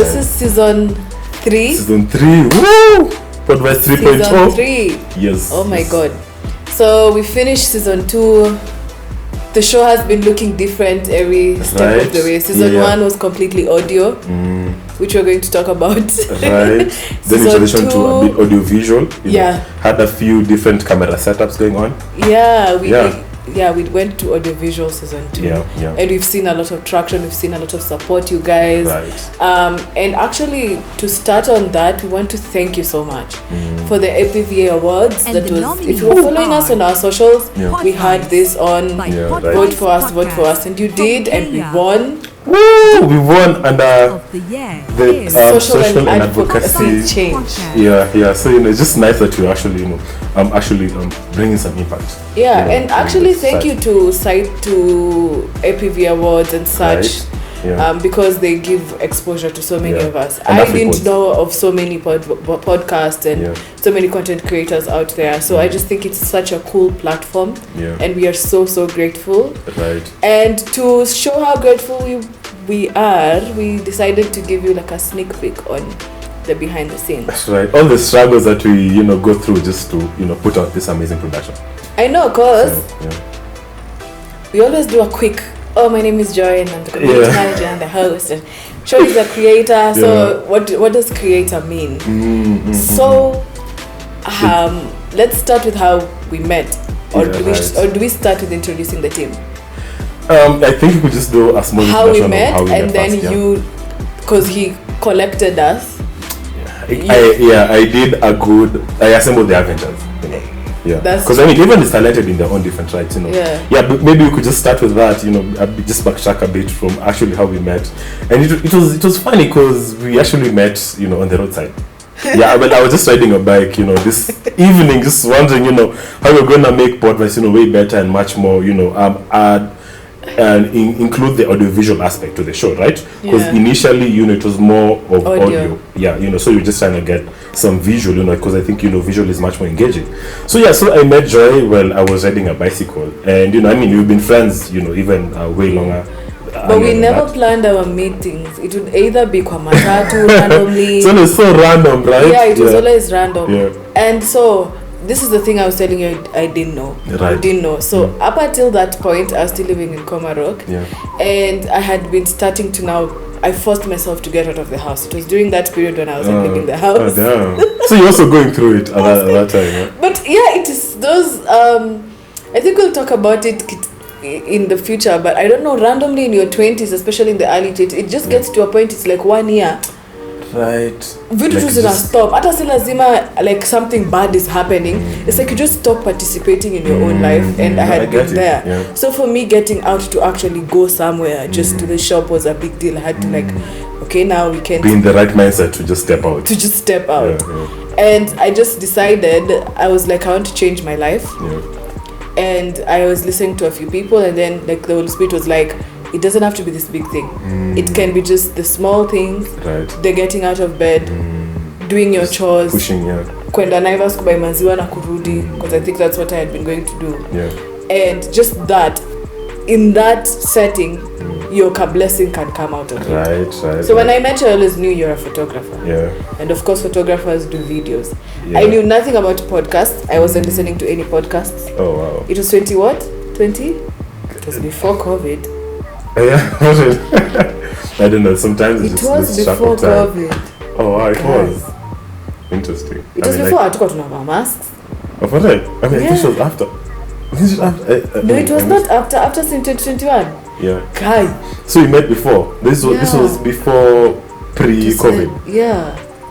This is season 3. Season 3. Woo! Podvise 3.0. Season 3. Yes. Oh my god. So we finished season 2. The show has been looking different every step of the way. Season 1 was completely audio, which we're going to talk about. Right. Then we transitioned to a bit audio visual. You know, had a few different camera setups going on. We went to audio visual season 2. And we've seen a lot of traction, we've seen a lot of support, you guys. And actually, to start on that, we want to thank you so much for the APVA Awards. And that was, if you were following us on our socials, we had this on vote for us, and you did, and we won. Woo! We won under the social and advocacy change. So it's just nice that you actually bringing some impact. And actually thank you to APVA Awards and such, because they give exposure to so many of us. And I didn't know of so many podcasts and so many content creators out there, so I just think it's such a cool platform, and we are so grateful. And to show how grateful we are, we decided to give you like a sneak peek on the behind the scenes. That's right. All the struggles that we go through just to put out this amazing production. I know, cause we always do a quick, my name is Joy and I'm the community manager and the host, and Joy is a creator. So what does creator mean? So let's start with how we met, or do we start with introducing the team? I think we could just do a small how we introduction met, of how we and met then first, you, because he collected us. I assembled the Avengers. Because everyone is talented in their own different rights, but maybe we could just start with that, just backtrack a bit from actually how we met. And it was funny because we actually met, on the roadside. I was just riding a bike, this evening, just wondering, how we're gonna make Podvise, way better and much more, and include the audiovisual aspect to the show, right? Because initially, it was more of audio. So you're just trying to get some visual, because I think, visual is much more engaging. So I met Joy while I was riding a bicycle. And, we've been friends, even way longer. But we never planned our meetings. It would either be kwa matatu randomly. It's always so random, right? Yeah, it was always random. And so this is the thing I was telling you I didn't know. I didn't know. So up until that point, I was still living in Komarok. And I had been starting to I forced myself to get out of the house. It was during that period when I was leaving the house. So you're also going through it at that time, But it is those, I think we'll talk about it in the future, but I don't know, randomly in your 20s, especially in the early 20s, it just gets to a point, it's like 1 year. Vitu tu stop. Hata si lazima like something bad is happening. It's like you just stop participating in your own life, and I had been there. So for me, getting out to actually go somewhere, just to the shop, was a big deal. I had to okay, now we can be in the right mindset to just step out. And I just decided, I was like, I want to change my life. And I was listening to a few people, and then like the Holy Spirit was like, it doesn't have to be this big thing. It can be just the small things, the getting out of bed, doing your chores, pushing, kwenda Naivas kubai maziwa na kurudi, because I think that's what I had been going to do. And just that, in that setting, your blessing can come out of it. So when I met you, I always knew you're a photographer. And of course, photographers do videos. I knew nothing about podcasts. I wasn't listening to any podcasts. Oh wow! It was 20 what? 20? It was before COVID. I don't know. Sometimes it was before COVID. Oh wow! It was interesting. It was before I took out my masks. Oh, for that? I mean, this was after. No, it was not after. After 2021. Kai. So we met before. This was before pre-COVID.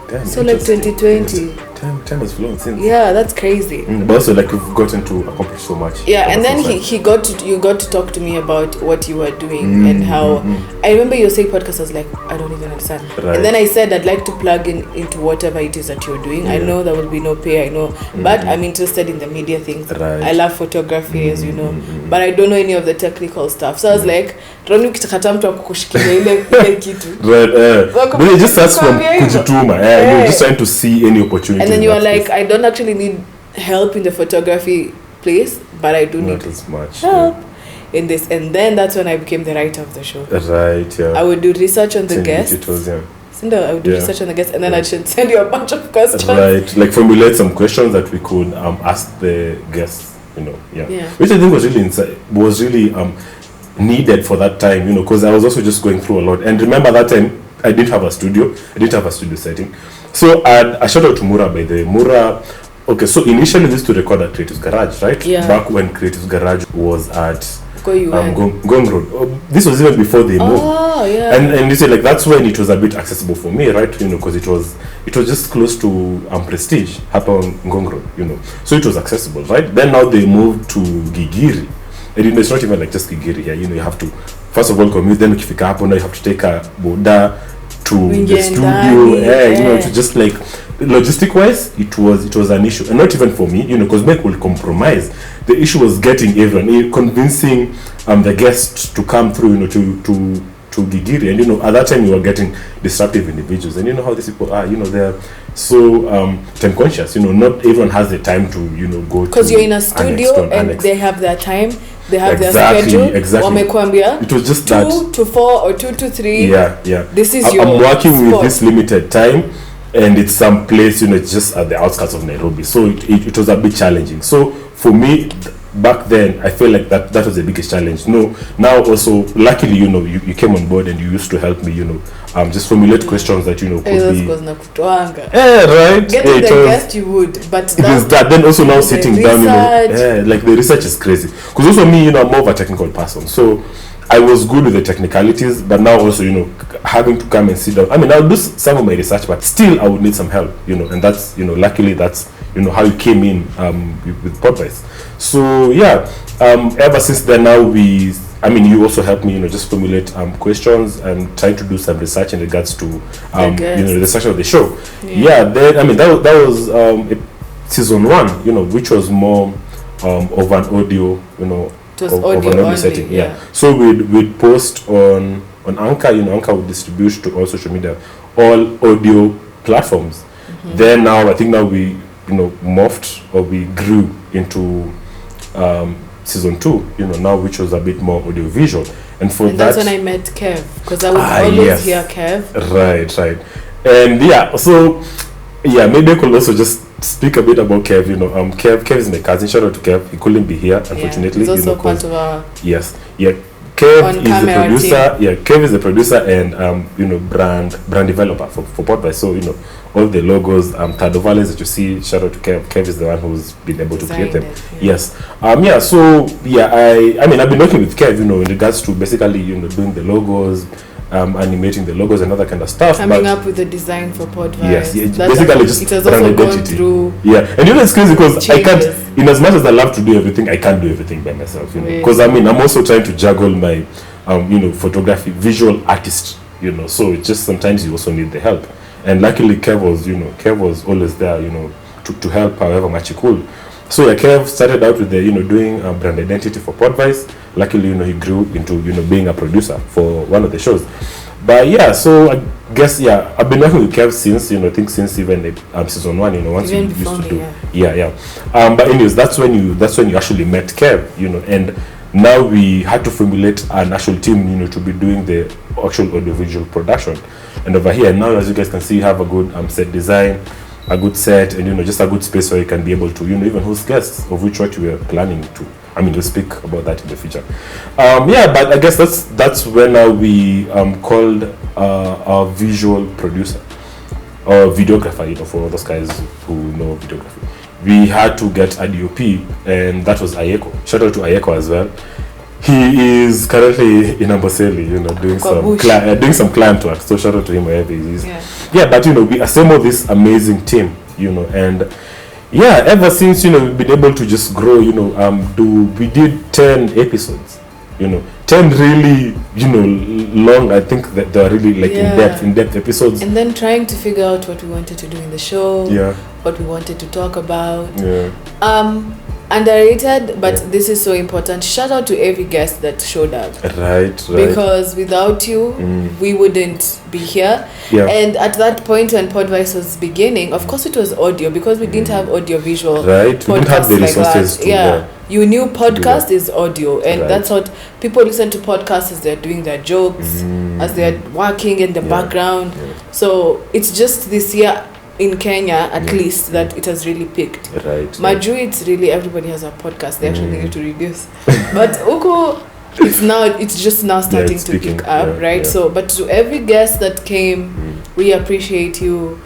Damn, so like 2020. Time has flown since. That's crazy. But also like we've gotten to accomplish so much. And then you got to talk to me about what you were doing and how I remember you saying podcast. I was like, I don't even understand. And then I said I'd like to plug into whatever it is that you're doing. I know there will be no pay, I know, but I'm interested in the media things. I love photography, as you know, but I don't know any of the technical stuff. So I was like, Ronny, ukitaka mtu akukushikilia ile kitu. But it just starts from kujituma. You're just trying to see any opportunity. And then you are like, I don't actually need help in the photography place, but I do need as much help in this. And then that's when I became the writer of the show. I would do research on the guests. I would do research on the guests, and then I should send you a bunch of questions. Right, like formulate some questions that we could ask the guests, which I think was really needed for that time, because I was also just going through a lot. And remember that time I didn't have a studio setting. So I shout out to Mura, by the way. Mura, okay, so initially we used to record at Creative's Garage, right? Yeah. Back when Creative's Garage was at Gong Road. This was even before they moved. Oh, yeah. And you say, like, that's when it was a bit accessible for me, right? Because it was just close to Prestige, on Gong Road, So it was accessible, right? Then now they moved to Gigiri. And it's not even like just Gigiri here, you have to, first of all, commute, then ukifika hapo, now you have to take a boda to the studio. To just like, logistic wise, it was an issue. And not even for me, because Mike will compromise. The issue was getting everyone, convincing the guests to come through, to Gigiri. And at that time you were getting disruptive individuals, and how these people are, they're so time conscious. Not everyone has the time to go, because you're in a studio and they have their time, they have their schedule. Exactly. It was just 2 to 4 or 2 to 3. Yeah. This is I'm working with this limited time, and it's some place, it's just at the outskirts of Nairobi. So it was a bit challenging. So for me, back then, I feel like that was the biggest challenge. Now also, luckily, you came on board and you used to help me, just formulate questions that, could be... right? Getting the guest you would, but it is that. Then also now sitting down, like the research is crazy. Because also me, I'm more of a technical person. So I was good with the technicalities, but now also, having to come and sit down. I mean, I'll do some of my research, but still I would need some help, and that's, luckily that's, how you came in with Podvise. So yeah, ever since then now you also helped me, just formulate questions and trying to do some research in regards to the structure of the show. Then that was season 1, which was more of an audio, of an audio setting. Yeah. So we'd post on Anchor. Anchor would distribute to all social media, all audio platforms. Then now I think we morphed, or we grew into season 2, now, which was a bit more audio visual. And that's when I met Kev, because I would always hear Kev. Right. And so maybe I could also just speak a bit about Kev. Kev is my cousin. Shout out to Kev. He couldn't be here, unfortunately. He's also part of our... Yes. Kev is the producer. Team. Kev is the producer and brand developer for Podvise. So all the logos, third overlays that you see, shout out to Kev. Kev is the one who's been able to create them. Yes. So I've been working with Kev, in regards to basically, doing the logos, animating the logos and other kind of stuff. Coming up with the design for Podvise. Yes, basically just it has also gone through. Yeah, and it's crazy because I can't, in as much as I love to do everything, I can't do everything by myself. Because I'm also trying to juggle my, photography, visual artist. So it's just sometimes you also need the help. And luckily, Kev was always there, to help however much he could. So Kev started out with the, doing brand identity for Podvise. Luckily, he grew into, being a producer for one of the shows. But so I guess, I've been working with Kev since, I think since even season 1, once even you used to do. Yeah. But anyways, that's when you actually met Kev, and now we had to formulate an actual team, to be doing the actual audiovisual production. And over here now, as you guys can see, you have a good set design, a good set, and just a good space where you can be able to even host guests, of which what we are planning to. We'll speak about that in the future. But I guess that's when we called our visual producer or videographer, for those guys who know videography. We had to get a DOP, and that was Ayeko. Shout out to Ayeko as well. He is currently in Amboseli, doing some client work. So shout out to him wherever he is. But we assembled this amazing team, and ever since we've been able to just grow. We did 10 episodes, 10 really long. I think that they are really like in depth episodes. And then trying to figure out what we wanted to do in the show, what we wanted to talk about. Underrated, but this is so important. Shout out to every guest that showed up. Right. Because without you, we wouldn't be here. Yeah. And at that point when Podvise was beginning, of course it was audio because we didn't have audio visual. Right. We didn't have the resources like you knew podcast is audio, and that's what people listen to podcasts as they're doing their jobs, as they're working in the background. Yeah. So it's just this year in Kenya, at least, that it has really picked. Right. Maju, it's really everybody has a podcast. They actually need to reduce. But Uko, it's just now starting to pick up, right? Yeah. So, but to every guest that came, we appreciate you.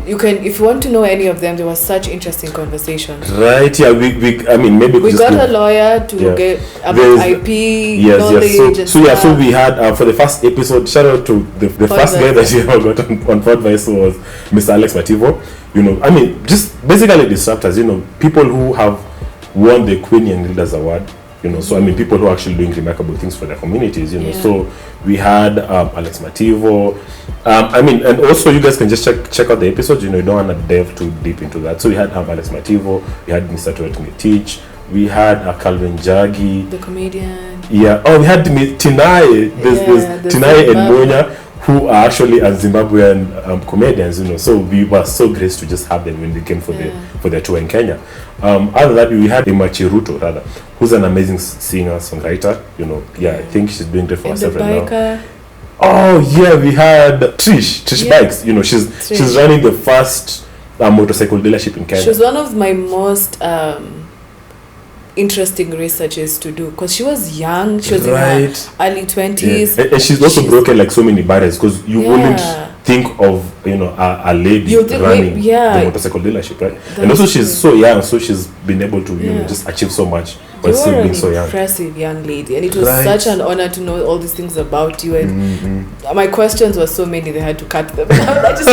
You can, if you want to know any of them, there was such interesting conversations. Right. Yeah. I mean, maybe we got a lawyer to get about IP knowledge. So we had for the first episode. Shout out to the first guy that you ever got on Podvise was Mr. Alex Mativo. You know, I mean, just basically disruptors. You know, people who have won the Queen Young Leaders Award. You know, so I mean, people who are actually doing remarkable things for their communities. You know, so we had Alex Mativo. I mean, and also you guys can just check out the episodes. You know, you don't want to delve too deep into that. So we had Alex Mativo. We had Mr. Teach. We had Calvin Jagi, the comedian. Yeah. Oh, we had Tinai. There's Tinai and Monya, who are actually Zimbabwean comedians. You know, so we were so graced to just have them when they came for their tour in Kenya. Other than that, we had Imachi Ruto, rather, who's an amazing singer, songwriter. You know, I think she's doing great for herself right now. Oh yeah, we had Trish Bikes. You know, she's running the first motorcycle dealership in Kenya. She was one of my most interesting researches to do because she was young. She was in her early 20s. Yeah. And she's also broken like so many barriers because you wouldn't think of a lady running the motorcycle dealership, right? And also she's so young, so she's been able to just achieve so much while still being so young. Impressive young lady, and it was such an honor to know all these things about you. And my questions were so many, they had to cut them. I just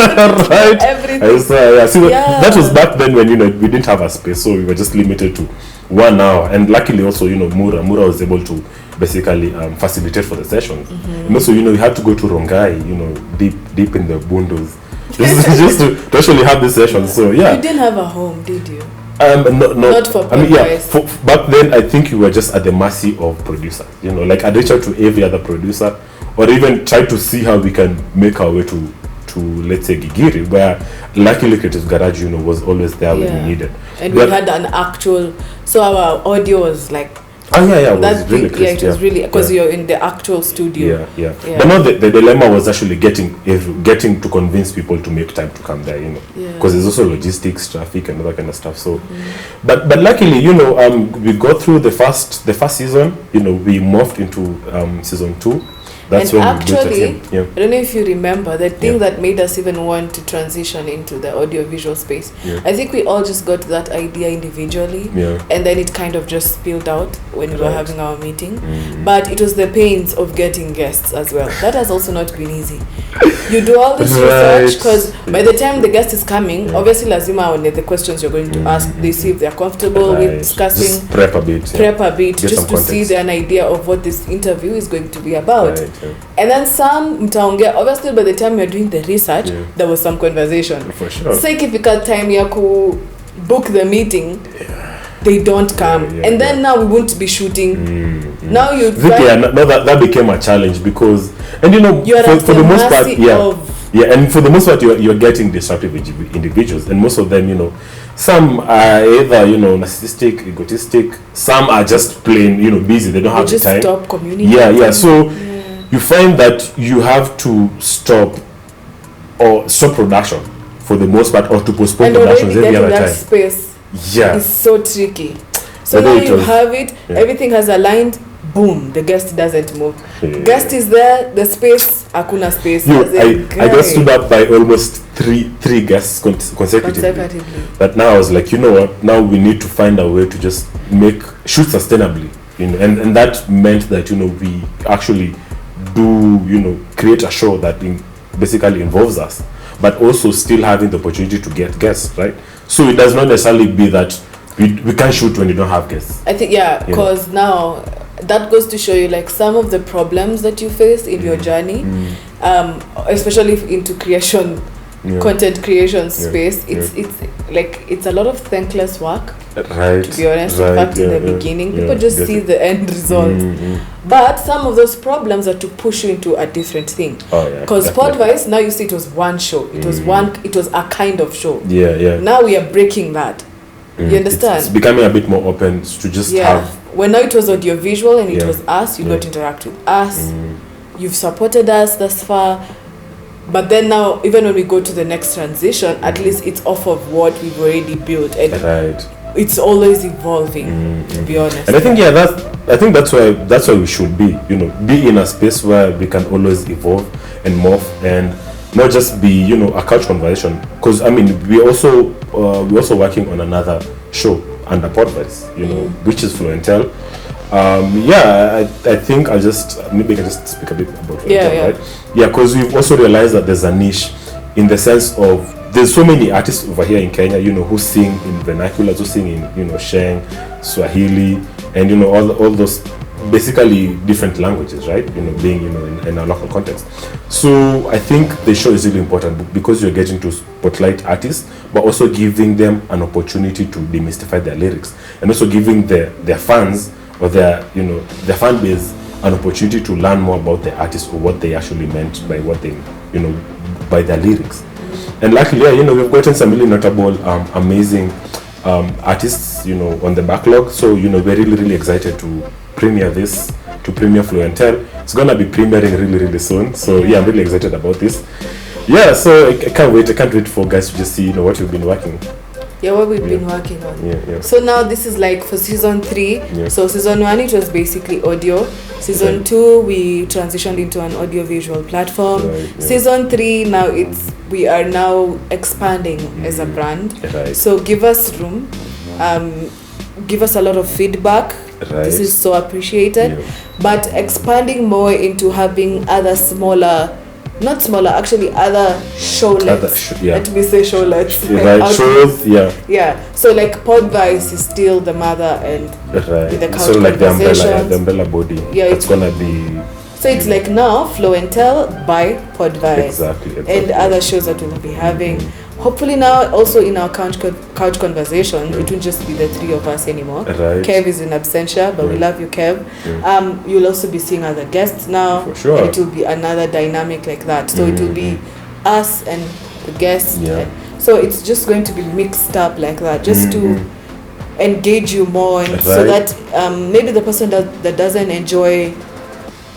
everything. That was back then when we didn't have a space, so we were just limited to 1 hour. And luckily also Mura was able to basically facilitate for the sessions. And also you had to go to Rongai, deep in the bundos just to actually have this session. So you didn't have a home, did you? Not for back then I think you were just at the mercy of producers. Like I'd reach out to every other producer, or even try to see how we can make our way to let's say Gigiri, where luckily Creative Garage was always there when we needed. And we had an actual, so our audio was like it was really crisp. It was really because you're in the actual studio. But now the dilemma was actually getting to convince people to make time to come there, because there's also logistics, traffic, and other kind of stuff. So, but luckily, we got through the first season. We morphed into season 2. That's and actually, I don't know if you remember, the thing that made us even want to transition into the audio-visual space. I think we all just got that idea individually, and then it kind of just spilled out when we were having our meeting. But it was the pains of getting guests as well. That has also not been easy. You do all this research, because by the time the guest is coming, obviously lazima on the questions you're going to ask, they see if they're comfortable with discussing. Just prep a bit, just to see an idea of what this interview is going to be about. And then some mtaongea, obviously by the time you're doing the research, there was some conversation. For sure. Say ikifika time ya ku book the meeting, they don't come. And then now we won't be shooting. Now you that became a challenge because, and for the most part, and for the most part you're getting disruptive individuals, and most of them, some are either narcissistic, egotistic, some are just plain busy, they don't have the time. Stop communicating. So you find that you have to stop production for the most part, or to postpone productions every other time. Space is so tricky. So now you have it, everything has aligned, boom, the guest doesn't move. Guest is there, the space, hakuna space. I got stood up by almost three guests consecutively. But now I was like, you know what, now we need to find a way to just shoot sustainably. And that meant that we actually do create a show that basically involves us, but also still having the opportunity to get guests, right? So it does not necessarily be that we can't shoot when you don't have guests. I think because now that goes to show you like some of the problems that you face in your journey, especially into creation, content creation space. It's like it's a lot of thankless work. Right. To be honest, in fact, in the beginning, people just see the end result. But some of those problems are to push you into a different thing. Because Podvise, now you see, it was one show. It was it was a kind of show. Now we are breaking that. You understand? It's becoming a bit more open to just have. When now it was audiovisual and it was us, you got to interact with us. You've supported us thus far. But then now, even when we go to the next transition, at least it's off of what we've already built, and it's always evolving. To be honest, and I think that's why we should be. You know, be in a space where we can always evolve and morph, and not just be, you know, a couch conversation. Because I mean, we're also working on another show under Podvise, you know, which is Flow and Tell. I think maybe I can just speak a bit about it, right? Because we've also realized that there's a niche, in the sense of there's so many artists over here in Kenya, you know, who sing in vernaculars, who sing in, you know, Sheng, Swahili, and, you know, all those basically different languages, right? You know, being, you know, in a local context. So I think the show is really important because you're getting to spotlight artists, but also giving them an opportunity to demystify their lyrics, and also giving their fans or their fan base an opportunity to learn more about the artist, or what they actually meant by what they, you know, by their lyrics. And luckily, you know, we've gotten some really notable, amazing artists, you know, on the backlog. So, you know, we're really excited to premiere Flow and Tell. It's gonna be premiering really soon. So I'm really excited about this. So I can't wait for guys to just see, you know, what we've been working. What we've been working on. So now this is like for season 3. So season 1, it was basically audio. Season 2, we transitioned into an audio-visual platform. Season 3, now we are now expanding as a brand. So give us room. Give us a lot of feedback. This is so appreciated. But expanding more into having other smaller, not smaller, actually other showlets. Let me say showlets. Shows, So like Podvise is still the mother, and with the couch so like the umbrella body. It's gonna be. So it's like now Flow and Tell by Podvise. Exactly. And other shows that we'll be having. Hopefully now also in our couch conversation, it won't just be the 3 of us anymore. Kev is in absentia, but we love you, Kev. You'll also be seeing other guests now. For sure. And it will be another dynamic like that. So it will be us and the guests. So it's just going to be mixed up like that, just to engage you more, and so that maybe the person that doesn't enjoy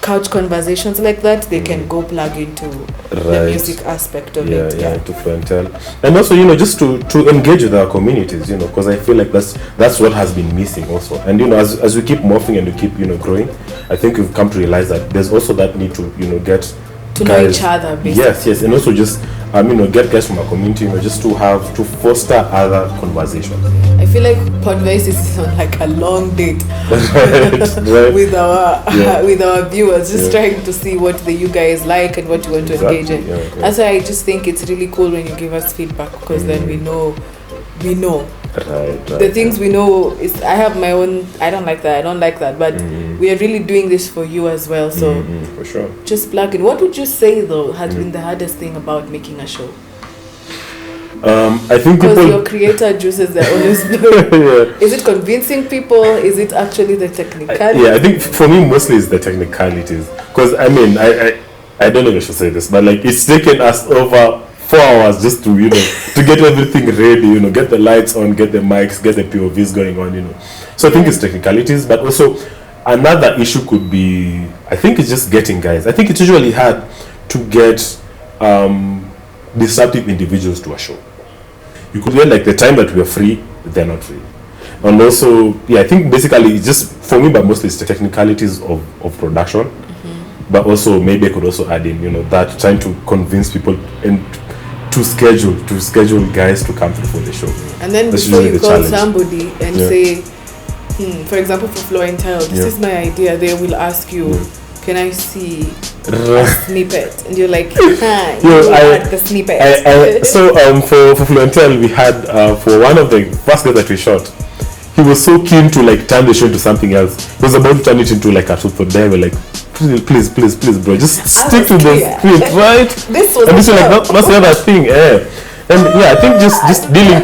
couch conversations like that, they can go plug into the music aspect of it. To Flow and Tell. And also, you know, just to engage with our communities, you know, because I feel like that's what has been missing also. And, you know, as we keep morphing and we keep, you know, growing, I think we've come to realize that there's also that need to, you know, get to know each other, basically. Yes, and also just you know, get guys from our community, you know, just to foster other conversations. I feel like Podvise is on like a long date with our viewers, just trying to see what you guys like and what you want to engage in. That's why I just think it's really cool when you give us feedback, because then we know. The things we know is, I have my own, I don't like that, but we are really doing this for you as well. So for sure, just plug in. What would you say though has been the hardest thing about making a show? I think because your creator juices their own. Is it convincing people? Is it actually the technicalities? I think for me mostly it's the technicalities, because I mean I don't know if I should say this, but like it's taken us over 4 hours just to, you know, to get everything ready, you know, get the lights on, get the mics, get the POVs going on, you know. So I think it's technicalities, but also another issue could be, I think it's just getting guys. I think it's usually hard to get disruptive individuals to a show. You could get like the time that we are free, they're not free. And also, I think basically it's just, for me, but mostly it's the technicalities of production. But also maybe I could also add in, you know, that trying to convince people and to schedule guys to come through for the show. And then that's before you call somebody and say, for example, for Flow and Tell, this is my idea, they will ask you, can I see a snippet? And you're like, the snippet. So for Flow and Tell, we had for one of the first guys that we shot, he was so keen to like turn the show into something else. He was about to turn it into like a truth or dare. We're like, please, bro, just stick to the script, right? This was like that's the other thing, And I think just dealing.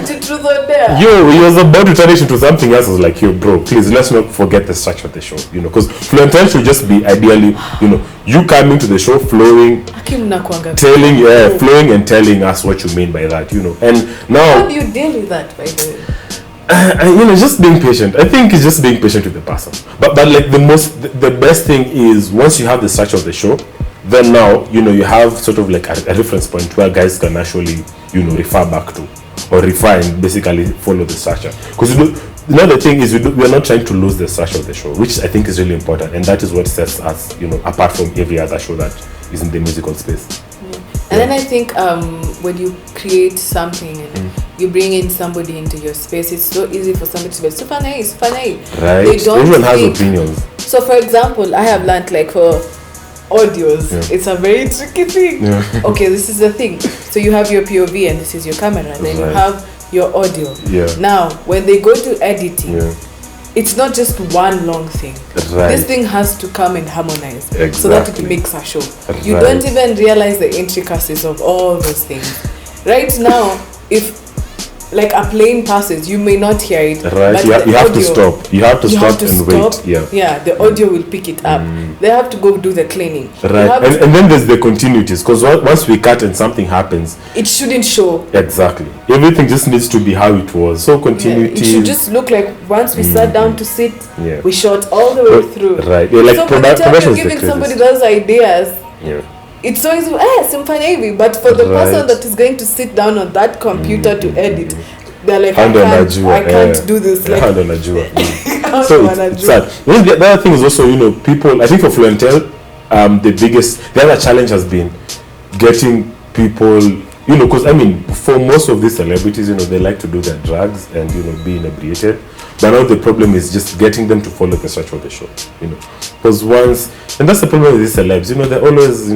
He was about to turn it into something else. I was like, yo, bro, please let's not forget the structure of the show. Because Flow and Tell should just be ideally, you coming to the show, flowing, flowing and telling us what you mean by that. And now. How do you deal with that, by the way? Just being patient. I think it's just being patient with the person. But like the best thing is once you have the structure of the show, then now you have sort of like a reference point where guys can actually refer back to or refer and basically follow the structure. Because the thing is we're not trying to lose the structure of the show, which I think is really important, and that is what sets us apart from every other show that is in the musical space. And then I think when you create something and you bring in somebody into your space, it's so easy for somebody to be super nice. Right. Everyone has opinions. So for example, I have learned like for audios, it's a very tricky thing. Okay, this is the thing. So you have your POV and this is your camera, and then you have your audio. Now when they go to editing, it's not just one long thing. This thing has to come and harmonize so that it makes a show. You don't even realize the intricacies of all those things. Right now, if like a plane passes, you may not hear it. But you have to stop. You have to stop and wait. Yeah, the audio will pick it up. They have to go do the cleaning. Right, and then there's the continuities, because once we cut and something happens, it shouldn't show. Exactly. Everything just needs to be how it was. So continuity. It should just look like once we sat down to sit, we shot all the way through. Right. Like so by the time you're giving somebody those ideas, it's so easy, Simpanavy, but for the person that is going to sit down on that computer to edit, they're like, I can't do this. So it's sad. The other thing is also, people, I think for Flow and Tell, the other challenge has been getting people, because for most of these celebrities, they like to do their drugs and, be inebriated. But now the problem is just getting them to follow the structure of the show, because and that's the problem with these celebs, they're always,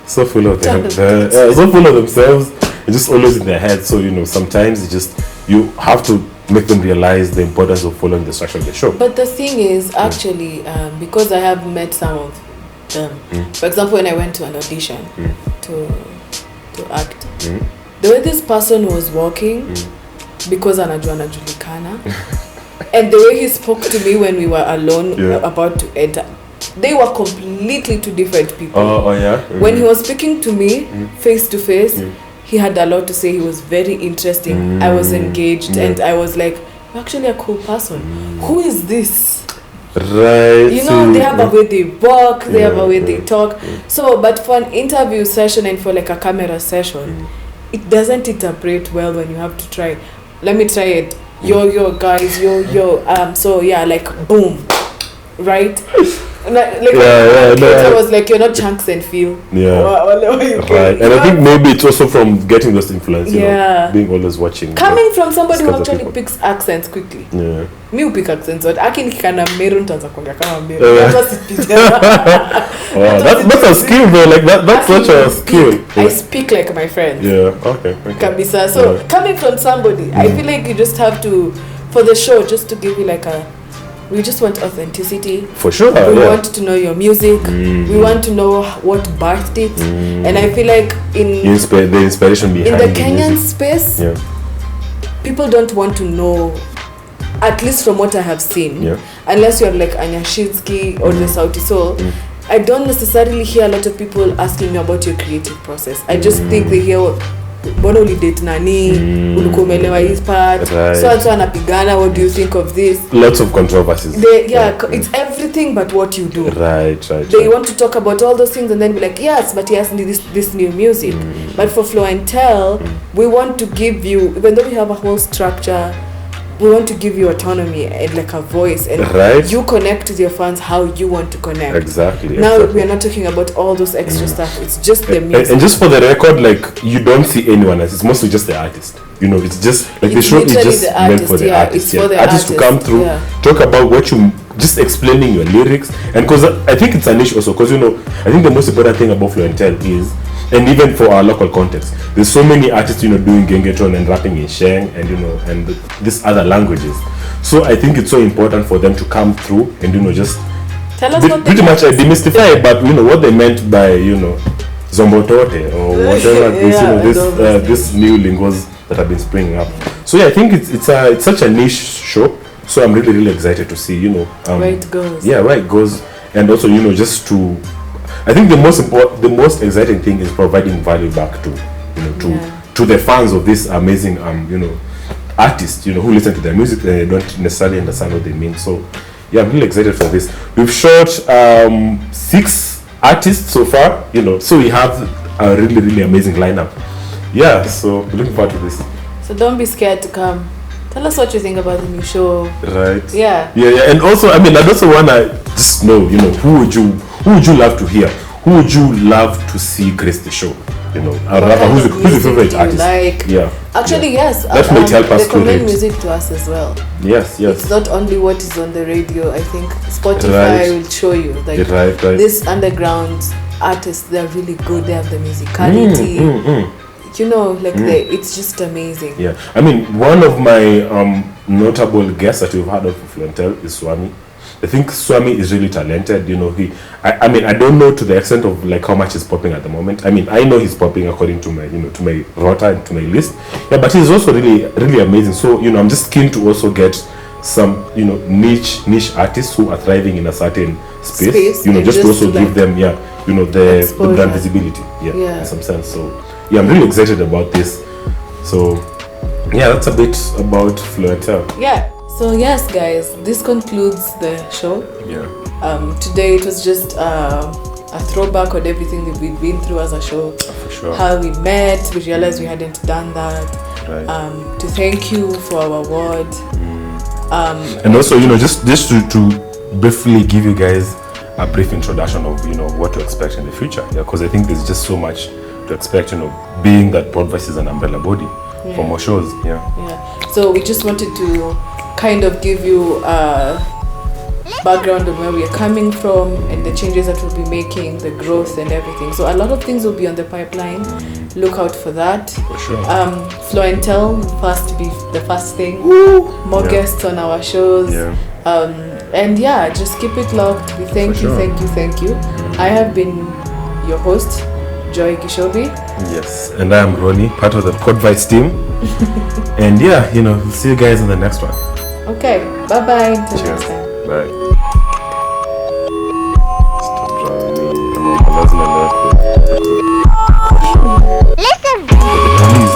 so full of so full of themselves, and just always in their head. So, sometimes it's just, you have to make them realize the importance of following the structure of the show. But the thing is, actually, because I have met some of them, for example, when I went to an audition to act, the way this person was walking, because anajua anajulikana, and the way he spoke to me when we were alone about to enter, they were completely two different people. When he was speaking to me face to face, he had a lot to say. He was very interesting. I was engaged, and I was like, you're actually a cool person. Who is this? Right. They have a way they walk, they have a way they talk. So, but for an interview session and for like a camera session, it doesn't interpret well when you have to try. Let me try it. Yo guys, so like boom, right? I was like, you're not Chunks and Phil. Right. And I think maybe it's also from getting those influence, being always watching. Coming from somebody who actually picks accents quickly. Me who pick accents, but I can meron tanza kuongea kama meron. That's a skill, bro. Like that's such a skill. I speak like my friends. Okay. Kabisa. So coming from somebody, I feel like you just have to, for the show, just to give you like we just want authenticity. For sure. We want to know your music. We want to know what birthed it. And I feel like the inspiration behind in the Kenyan space, people don't want to know, at least from what I have seen, unless you're like Anyashinsky or the Sauti Soul. I don't necessarily hear a lot of people asking me about your creative process. I just think they hear, mbona ulidate nani, ulikuwa umelewa his part, so and so anapigana, what do you think of this? Lots of controversies. It's everything but what you do. Right. They want to talk about all those things and then be like, yes, but he has this new music. But for Flow and Tell, we want to give you, even though we have a whole structure, we want to give you autonomy and like a voice, and you connect with your fans how you want to connect. Exactly. Now we are not talking about all those extra stuff. It's just the music. And just for the record, like, you don't see anyone else. It's mostly just the artist. It's just like the show is just meant for the artist. It's for the artist to come through, talk about what you, just explaining your lyrics. And because I think it's a niche also, because I think the most important thing about Flow and Tell is, and even for our local context, there's so many artists doing gengeton and rapping in Sheng and and these other languages. So I think it's so important for them to come through and just tell us what pretty much demystify, but what they meant by Zombotote or whatever this new lingos that have been springing up. So yeah, I think it's such a niche show. So I'm really excited to see, where it goes. Yeah, where it goes, and also just to, I think the most exciting thing is providing value back to the fans of this amazing artists, who listen to their music and they don't necessarily understand what they mean. So yeah, I'm really excited for this. We've shot 6 artists so far, so we have a really amazing lineup. Yeah, so we're looking forward to this. So don't be scared to come. Tell us what you think about the new show. Right. Yeah. And also, I also wanna just know, who would you love to hear? Who would you love to see grace the show? Who's your favorite artist? Actually, yes. That might help us to recommend music to us as well. Yes. It's not only what is on the radio. I think Spotify will show you this underground artists. They're really good. They have the musicality. It's just amazing. Yeah, one of my notable guests that we've had of Fluentel is Swami. I think Swami is really talented. I don't know to the extent of how much he's popping at the moment. I know he's popping according to my to my rota and to my list. Yeah, but he's also really amazing. So I'm just keen to also get some niche artists who are thriving in a certain space. Just to also give them the brand visibility. In some sense. So yeah, I'm really excited about this. So yeah, that's a bit about Fluentel. Yeah. So yes, guys, this concludes the show. Yeah. Today it was just a throwback on everything that we've been through as a show. For sure. How we met, we realized we hadn't done that. Right. To thank you for our award. And also, just to briefly give you guys a brief introduction of what to expect in the future. Yeah, because I think there's just so much to expect. Being that Podvise is an umbrella body for more shows. Yeah. So we just wanted to kind of give you a background on where we are coming from and the changes that we'll be making, the growth and everything. So a lot of things will be on the pipeline. Look out for that. For sure. Fluentel first be the first thing. More guests on our shows. And just keep it locked. We thank you. I have been your host, Joy Gishobi. Yes, and I am Ronny, part of the Podvise team. And we'll see you guys in the next one. Okay, bye-bye. Until Cheers. next time. Bye. Stop driving me. Listen.